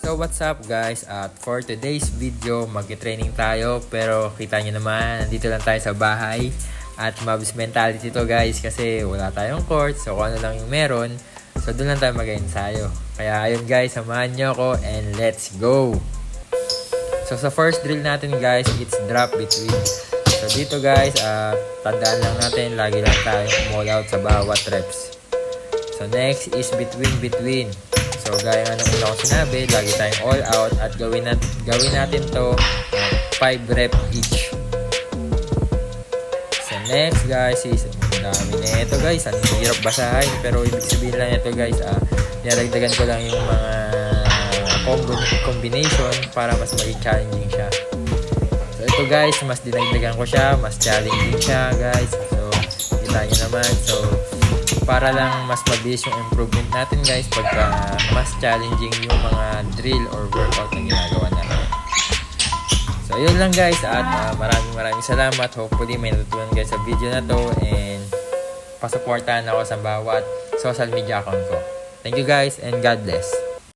So what's up guys, at for today's video mag-training tayo, pero kita nyo naman nandito lang tayo sa bahay at mabis mentality to guys kasi wala tayong court, so kung ano lang yung meron, so doon lang tayo mag-ensayo. Kaya ayun guys, samahan nyo ako and let's go! So sa first drill natin guys, it's drop between. So dito guys, tandaan lang natin, lagi lang tayo all out sa bawat reps. So next is between. So gaya nga ng una ko sinabi, lagi tayong all out at gawin natin to 5 rep each. So next guys is, ang dami na ito guys, ang hirap basahin, pero ibig sabihin lang ito guys, nilagdagan ko lang yung mga combination para mas maging challenging siya. So ito guys, mas dinagdagan ko siya, mas challenging siya guys. So kita nyo naman, so para lang mas mabilis yung improvement natin guys pagka mas challenging yung mga drill or workout na ginagawa natin. So yun lang guys, at maraming salamat. Hopefully may natutunan guys sa video na to, and pasuportahan ako sa bawat social media account ko. Thank you guys and God bless.